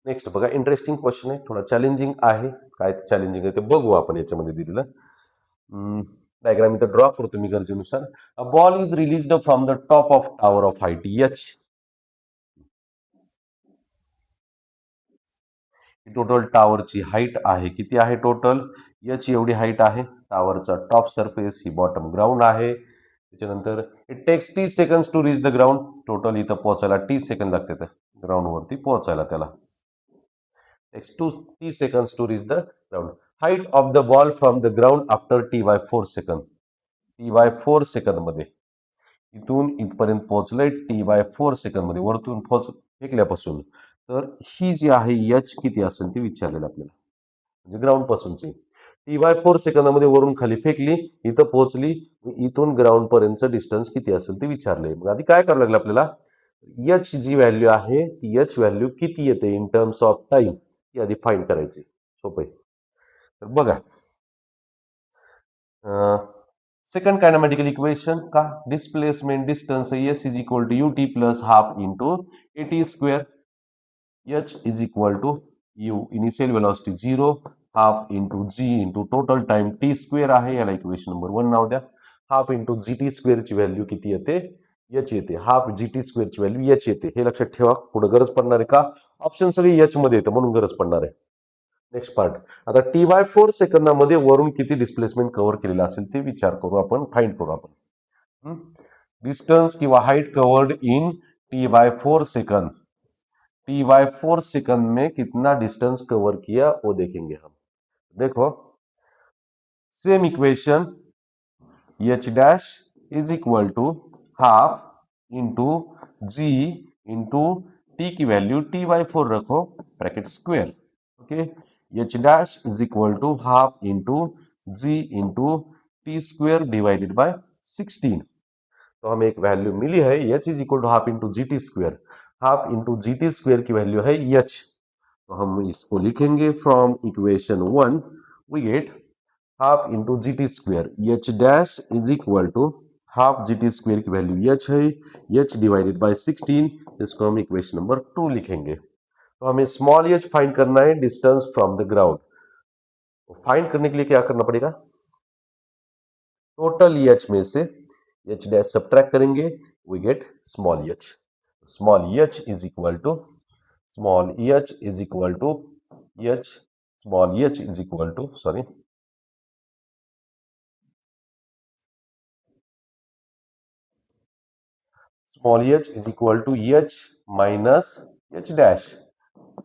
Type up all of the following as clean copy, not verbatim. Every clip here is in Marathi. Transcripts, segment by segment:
नेक्स्ट बघा, इंटरेस्टिंग क्वेश्चन आहे, थोडा चॅलेंजिंग आहे. काय चॅलेंजिंग आहे ते बघू आपण याच्यामध्ये दिलेलं. डायग्राम इथं ड्रॉ करतो मी गरजेनुसार. A ball is released from the top of tower of height H. Total टावरची हाईट आहे, किती आहे टोटल? एच एवढी हाईट आहे. टावरचा टॉप सरफेस ही बॉटम ग्राउंड आहे. त्याच्यानंतर it takes 30 seconds to reach the ground. Total इथं पोहोचायला 30 सेकंद लागतात ग्राउंडवरती पोहोचायला त्याला. Takes 30 seconds to reach the ground. Height of the ball from the ground after t/4 second. t/4 second मध्ये इथून इथपर्यंत पोहोचलंय t/4 सेकंद मध्ये, वरतून फेकल्यापासून. तर ही जी आहे एच किती असेल ती विचारलेलं आपल्याला, म्हणजे ग्राउंड पासूनची. t/4 सेकंदामध्ये वरून खाली फेकली, इथं पोहोचली, इथून ग्राउंड पर्यंतचं डिस्टन्स किती असेल ते विचारले. मग आधी काय करावं लागलं आपल्याला? एच जी व्हॅल्यू आहे ती एच व्हॅल्यू किती येते इन टर्म्स ऑफ टाइम ती आधी फाइंड करायची. सोपं आहे. तर बघा, सेकंड कायनेमॅटिकल इक्वेशन का, displacement distance S is equal to UT plus half into AT square. H is equal to U initial velocity 0 half into G into total time T square आहे, याला इक्वेशन नंबर 1 नाव द्या. हाफ इंटू जी टी स्क्वेअरची व्हॅल्यू किती येते? एच येते. हाफ जी टी स्क्वेअरची व्हॅल्यू एच येते. हे लक्षात ठेवा, पुढे गरज पडणार आहे का? ऑप्शन सगळे एच मध्ये येतं म्हणून गरज पडणार आहे. नेक्स्ट पार्ट, आता t/4 सेकंदामध्ये वरून किती डिस्प्लेसमेंट कव्हर केलेलं असेल ते विचार करू आपण, फाइंड करू आपण. डिस्टन्स किंवा height covered in t/4 second. t/4 second में कितना डिस्टेंस कवर किया वो देखेंगे हम. देखो, same equation, H dash is equal to half into G into T की वैल्यू t/4 रखो, bracket square. Okay, H dash is equal to half into G into T square divided by 16. तो हमें एक वैल्यू मिली है, H is equal to half into G T square. Half into G T square की वैल्यू है एच. तो हम इसको लिखेंगे from equation 1 we get half into G T square. H dash is equal to half G T square की वैल्यू एच है, एच डिवाइडेड बाय 16. इसको हम इक्वेशन नंबर 2 लिखेंगे. तो हमें स्मॉल एच फाइंड करना है, distance from the ground. Find करने के लिए क्या करना पड़ेगा? टोटल एच में से एच डैश सब्ट्रैक्ट करेंगे, we get small H. Small H is equal to small H is equal to H small H is equal to sorry small H is equal to H minus H dash.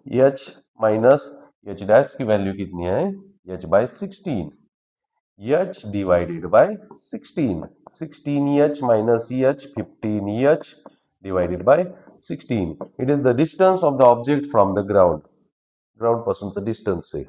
H minus H dash की वैल्यू कितनी है? H by 16. H divided by 16. 16h minus h, 15h divided by 16. It is the distance of the object from the ground. Ground पासूनचं डिस्टन्स आहे.